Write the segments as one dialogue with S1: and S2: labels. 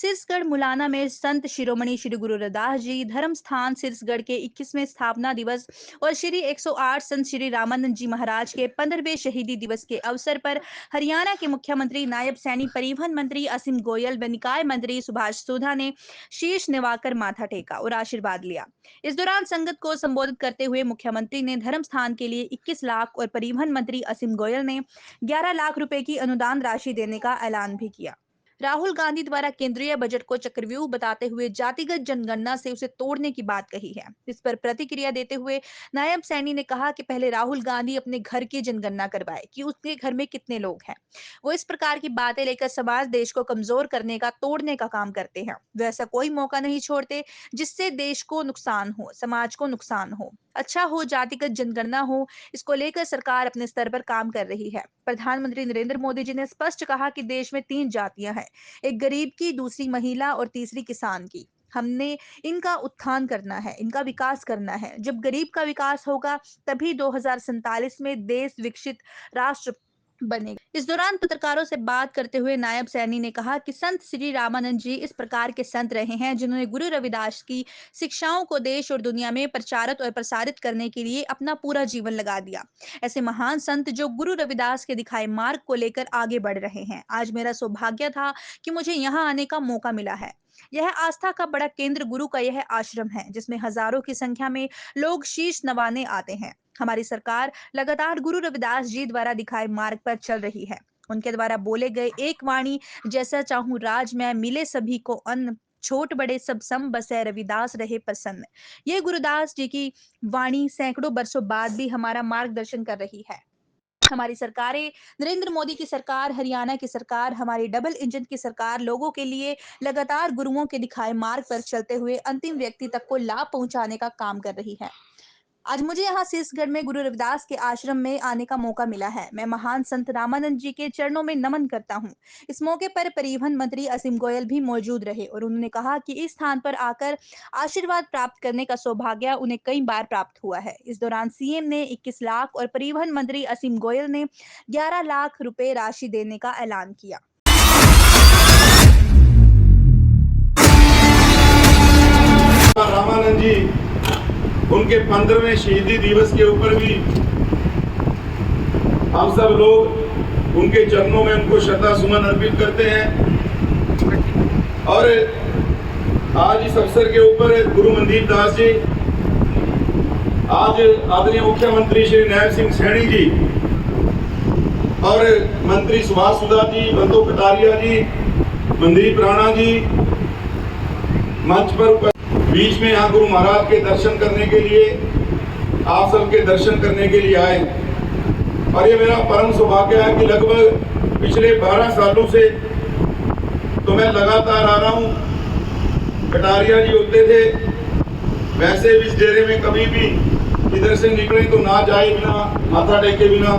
S1: सिरसगढ़ मुलाना में संत शिरोमणि श्री गुरु रविदास जी धर्म स्थान सिरसगढ़ के 21वें स्थापना दिवस और श्री 108 संत श्री रामानंद जी महाराज के 15वें शहीदी दिवस के अवसर पर हरियाणा के मुख्यमंत्री नायब सैनी परिवहन मंत्री असीम गोयल व निकाय मंत्री सुभाष सोधा ने शीश निवाकर माथा टेका और आशीर्वाद लिया। इस दौरान संगत को संबोधित करते हुए मुख्यमंत्री ने धर्म स्थान के लिए 21 लाख और परिवहन मंत्री असीम गोयल ने 11 लाख रुपए की अनुदान राशि देने का ऐलान भी किया। राहुल गांधी द्वारा केंद्रीय बजट को चक्रव्यूह बताते हुए जातिगत जनगणना से उसे तोड़ने की बात कही है। इस पर प्रतिक्रिया देते हुए नायब सैनी ने कहा कि पहले राहुल गांधी अपने घर की जनगणना करवाए कि उसके घर में कितने लोग हैं। वो इस प्रकार की बातें लेकर समाज देश को कमजोर करने का, तोड़ने का काम करते हैं। वे ऐसा कोई मौका नहीं छोड़ते जिससे देश को नुकसान हो, समाज को नुकसान हो। अच्छा हो, जातिगत जनगणना हो, इसको लेकर सरकार अपने स्तर पर काम कर रही है। प्रधानमंत्री नरेंद्र मोदी जी ने स्पष्ट कहा कि देश में 3 जातियां हैं, एक गरीब की, दूसरी महिला और तीसरी किसान की। हमने इनका उत्थान करना है, इनका विकास करना है। जब गरीब का विकास होगा तभी 2047 में देश विकसित राष्ट्र बनेगा। इस दौरान पत्रकारों से बात करते हुए नायब सैनी ने कहा कि संत श्री रामानंद जी इस प्रकार के संत रहे हैं जिन्होंने गुरु रविदास की शिक्षाओं को देश और दुनिया में प्रचारित और प्रसारित करने के लिए अपना पूरा जीवन लगा दिया। ऐसे महान संत जो गुरु रविदास के दिखाए मार्ग को लेकर आगे बढ़ रहे हैं। आज मेरा सौभाग्य था कि मुझे यहाँ आने का मौका मिला है। यह आस्था का बड़ा केंद्र गुरु का यह आश्रम है जिसमें हजारों की संख्या में लोग शीश नवाने आते हैं। हमारी सरकार लगातार गुरु रविदास जी द्वारा दिखाए मार्ग पर चल रही है। उनके द्वारा बोले गए एक वाणी, जैसा चाहूं राज मैं, मिले सभी को अन्न, छोट बड़े सब सम बसे, रविदास रहे प्रसन्न। ये गुरुदास जी की वाणी सैकड़ों वर्षों बाद भी हमारा मार्गदर्शन कर रही है। हमारी सरकारें, नरेंद्र मोदी की सरकार, हरियाणा की सरकार, हमारी डबल इंजन की सरकार लोगों के लिए लगातार गुरुओं के दिखाए मार्ग पर चलते हुए अंतिम व्यक्ति तक को लाभ पहुंचाने का काम कर रही है। आज मुझे यहाँ छत्तीसगढ़ में गुरु रविदास के आश्रम में आने का मौका मिला है। मैं महान संत रामानंद जी के चरणों में नमन करता हूँ। इस मौके पर परिवहन मंत्री असीम गोयल भी मौजूद रहे और उन्होंने कहा कि इस स्थान पर आकर आशीर्वाद प्राप्त करने का सौभाग्य उन्हें कई बार प्राप्त हुआ है। इस दौरान सीएम ने 21 लाख और परिवहन मंत्री असीम गोयल ने 11 लाख रुपए राशि देने का ऐलान किया।
S2: रामानंद जी उनके 15वें शहीदी दिवस के ऊपर भी हम सब लोग उनके चरणों में उनको श्रद्धा सुमन अर्पित करते हैं। और आज इस अवसर के ऊपर गुरु मनदीप दास जी, आज आदरणीय मुख्यमंत्री श्री नायब सिंह सैनी जी और मंत्री सुभाष सोधा जी, बंदो कटारिया जी, मनदीप राणा जी मंच पर बीच में यहाँ गुरु महाराज के दर्शन करने के लिए, आप सबके दर्शन करने के लिए आए। और ये मेरा परम सौभाग्य है कि लगभग पिछले 12 सालों से तो मैं लगातार आ रहा हूँ। कटारिया जी होते थे, वैसे भी इस डेरे में कभी भी इधर से निकले तो ना जाए बिना, माथा टेके बिना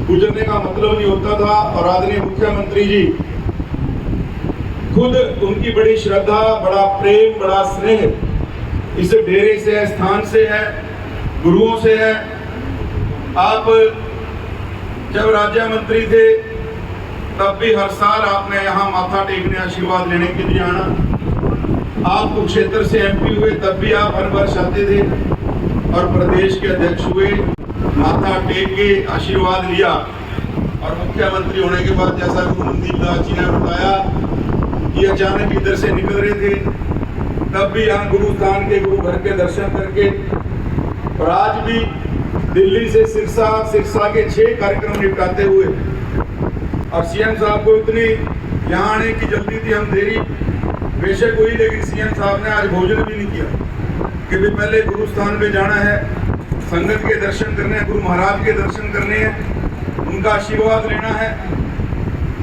S2: गुजरने का मतलब नहीं होता था। और आदरणीय मुख्यमंत्री जी खुद, उनकी बड़ी श्रद्धा, बड़ा प्रेम, बड़ा स्नेह इस डेरे से है, स्थान से है, गुरुओं से है। आप जब राज्य मंत्री थे तब भी हर साल आपने यहाँ माथा टेकने, आशीर्वाद लेने के लिए आना। आप कुरुक्षेत्र से एमपी हुए तब भी आप हर वर्ष आते थे और प्रदेश के अध्यक्ष हुए, माथा टेक के आशीर्वाद लिया। और मुख्यमंत्री होने के बाद जैसा गुरु मनदीप दास जी ने बताया कि अचानक इधर से निकल रहे थे तब भी यहाँ गुरु स्थान के, गुरु घर के दर्शन करके, और आज भी दिल्ली से सिरसा, सिरसा के 6 कार्यक्रम निपटाते हुए, और सीएम साहब को इतनी यहाँ आने की जल्दी थी, हम देरी बेशक हुई, लेकिन सीएम साहब ने आज भोजन भी नहीं किया कि भी पहले गुरु स्थान पे जाना है, संगत के दर्शन करने हैं, गुरु महाराज के दर्शन करने हैं, उनका आशीर्वाद लेना है।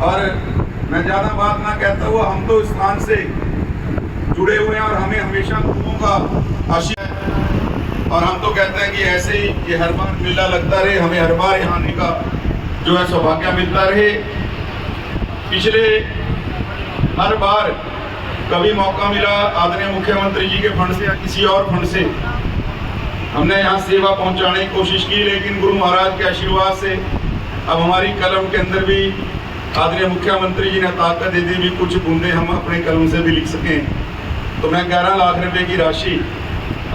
S2: और मैं ज़्यादा बात ना कहता हुआ, हम तो इस स्थान से जुड़े हुए हैं और हमें हमेशा गुरुओं का आशीर्वाद है। और हम तो कहते हैं कि ऐसे ही ये हर बार मेला लगता रहे, हमें हर बार यहाँ आने का जो है सौभाग्य मिलता रहे। पिछले हर बार कभी मौका मिला आदरणीय मुख्यमंत्री जी के फंड से या किसी और फंड से हमने यहाँ सेवा पहुँचाने की कोशिश की, लेकिन गुरु महाराज के आशीर्वाद से अब हमारी कलम के अंदर भी आदरणीय मुख्यमंत्री जी ने ताकत दे दी भी कुछ बूंदे हम अपने कलम से भी लिख सकें, तो मैं 11 लाख रुपए की राशि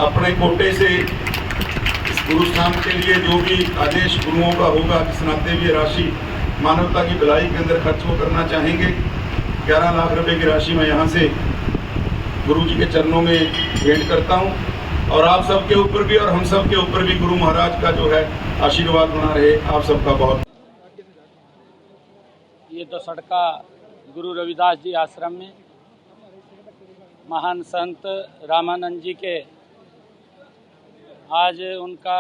S2: अपने कोटे से इस गुरु स्थान के लिए जो भी आदेश गुरुओं का होगा, किस नाते भी ये राशि मानवता की भलाई के अंदर खर्च को करना चाहेंगे। 11 लाख रुपए की राशि मैं यहाँ से गुरु जी के चरणों में भेंट करता हूँ, और आप सबके ऊपर भी और हम सब के ऊपर भी गुरु महाराज का जो है आशीर्वाद बना रहे। आप सबका बहुत।
S3: ये तो सड़का गुरु रविदास जी आश्रम में महान संत रामानंद जी के आज उनका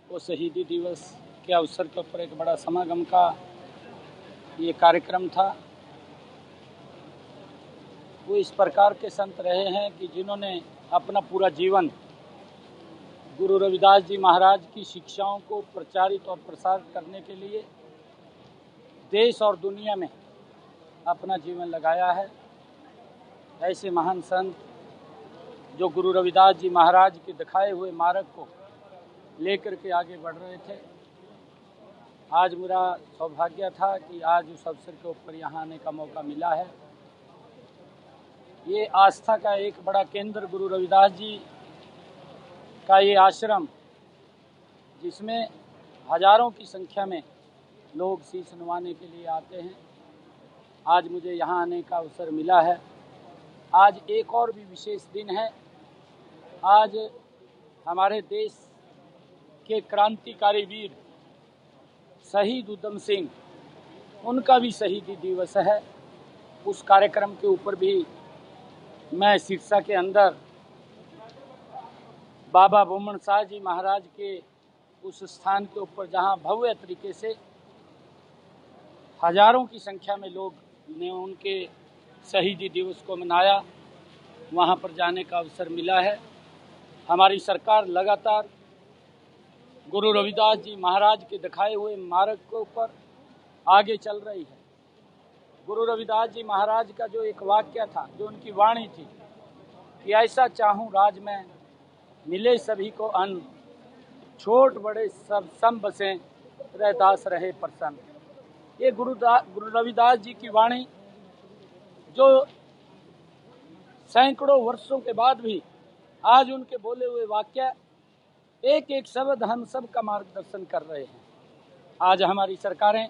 S3: वो शहीदी दिवस के अवसर के ऊपर एक बड़ा समागम का ये कार्यक्रम था। वो इस प्रकार के संत रहे हैं कि जिन्होंने अपना पूरा जीवन गुरु रविदास जी महाराज की शिक्षाओं को प्रचारित और प्रसारित करने के लिए देश और दुनिया में अपना जीवन लगाया है। ऐसे महान संत जो गुरु रविदास जी महाराज के दिखाए हुए मार्ग को लेकर के आगे बढ़ रहे थे। आज मेरा सौभाग्य था कि आज उस अवसर के ऊपर यहाँ आने का मौका मिला है। ये आस्था का एक बड़ा केंद्र गुरु रविदास जी का ये आश्रम, जिसमें हजारों की संख्या में लोग शीश नवाने के लिए आते हैं। आज मुझे यहाँ आने का अवसर मिला है। आज एक और भी विशेष दिन है। आज हमारे देश के क्रांतिकारी वीर शहीद उधम सिंह, उनका भी शहीदी दिवस है। उस कार्यक्रम के ऊपर भी मैं सिरसा के अंदर बाबा बुम्मन शाह जी महाराज के उस स्थान के ऊपर जहां भव्य तरीके से हजारों की संख्या में लोग ने उनके शहीदी दिवस को मनाया, वहां पर जाने का अवसर मिला है। हमारी सरकार लगातार गुरु रविदास जी महाराज के दिखाए हुए मार्ग के ऊपर आगे चल रही है। गुरु रविदास जी महाराज का जो एक वाक्य था, जो उनकी वाणी थी कि ऐसा चाहूँ राज में मिले सभी को अन्न, छोट बड़े सब सम बसें रहदास रहे प्रसन्न। ये गुरु रविदास जी की वाणी जो सैकड़ों वर्षों के बाद भी आज उनके बोले हुए वाक्य एक एक शब्द हम सब का मार्गदर्शन कर रहे हैं। आज हमारी सरकारें,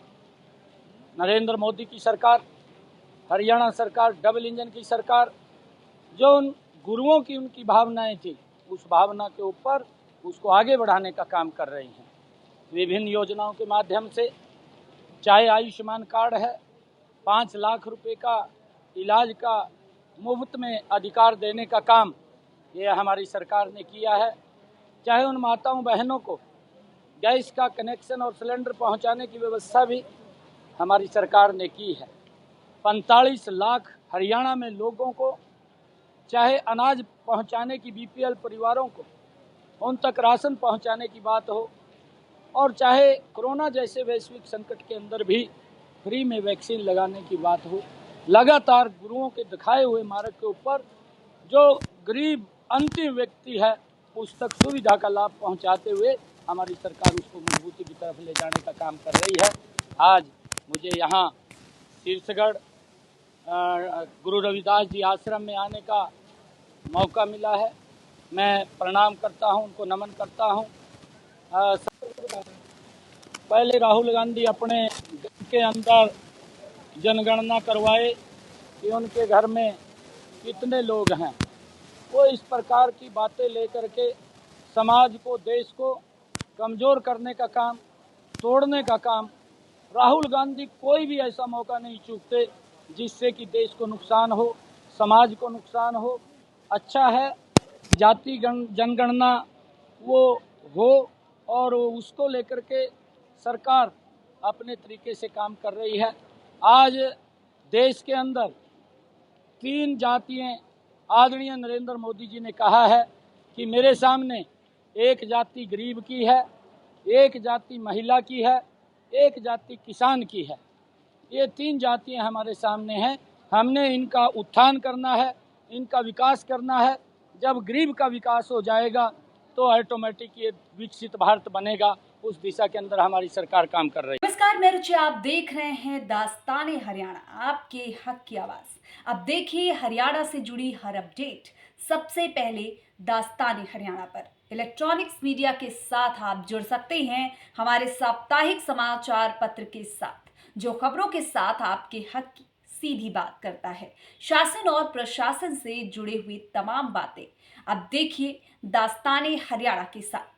S3: नरेंद्र मोदी की सरकार, हरियाणा सरकार, डबल इंजन की सरकार, जो उन गुरुओं की उनकी भावनाएं थी, उस भावना के ऊपर उसको आगे बढ़ाने का काम कर रही हैं। विभिन्न योजनाओं के माध्यम से, चाहे आयुष्मान कार्ड है, 5 लाख रुपए का इलाज का मुफ्त में अधिकार देने का काम ये हमारी सरकार ने किया है। चाहे उन माताओं बहनों को गैस का कनेक्शन और सिलेंडर पहुंचाने की व्यवस्था भी हमारी सरकार ने की है। 45 लाख हरियाणा में लोगों को चाहे अनाज पहुंचाने की, बीपीएल परिवारों को उन तक राशन पहुंचाने की बात हो, और चाहे कोरोना जैसे वैश्विक संकट के अंदर भी फ्री में वैक्सीन लगाने की बात हो, लगातार गुरुओं के दिखाए हुए मार्ग के ऊपर जो गरीब अंतिम व्यक्ति है उस तक सुविधा का लाभ पहुंचाते हुए हमारी सरकार उसको मजबूती की तरफ ले जाने का काम कर रही है। आज मुझे यहाँ शीर्षगढ़ गुरु रविदास जी आश्रम में आने का मौका मिला है। मैं प्रणाम करता हूँ, उनको नमन करता हूँ। पहले राहुल गांधी अपने घर के अंदर जनगणना करवाए कि उनके घर में कितने लोग हैं। वो इस प्रकार की बातें लेकर के समाज को, देश को कमज़ोर करने का काम, तोड़ने का काम, राहुल गांधी कोई भी ऐसा मौका नहीं चूकते जिससे कि देश को नुकसान हो, समाज को नुकसान हो। अच्छा है जाति जनगणना वो हो और उसको लेकर के सरकार अपने तरीके से काम कर रही है। आज देश के अंदर 3 जातियां आदरणीय नरेंद्र मोदी जी ने कहा है कि मेरे सामने एक जाति गरीब की है, एक जाति महिला की है, एक जाति किसान की है। ये 3 जातियां हमारे सामने हैं। हमने इनका उत्थान करना है, इनका विकास करना है। जब गरीब का विकास हो जाएगा तो ऑटोमेटिक ये विकसित भारत बनेगा। उस दिशा के अंदर हमारी सरकार काम कर रही है।
S4: नमस्कार, मैं रुचि। आप देख रहे हैं दास्ताने हरियाणा, आपके हक की आवाज। अब देखिए हरियाणा से जुड़ी हर अपडेट सबसे पहले दास्ताने हरियाणा पर। इलेक्ट्रॉनिक्स मीडिया के साथ आप जुड़ सकते हैं हमारे साप्ताहिक समाचार पत्र के साथ, जो खबरों के साथ आपके हक की सीधी बात करता है। शासन और प्रशासन से जुड़े हुए तमाम बातें अब देखिए दास्ताने हरियाणा के साथ।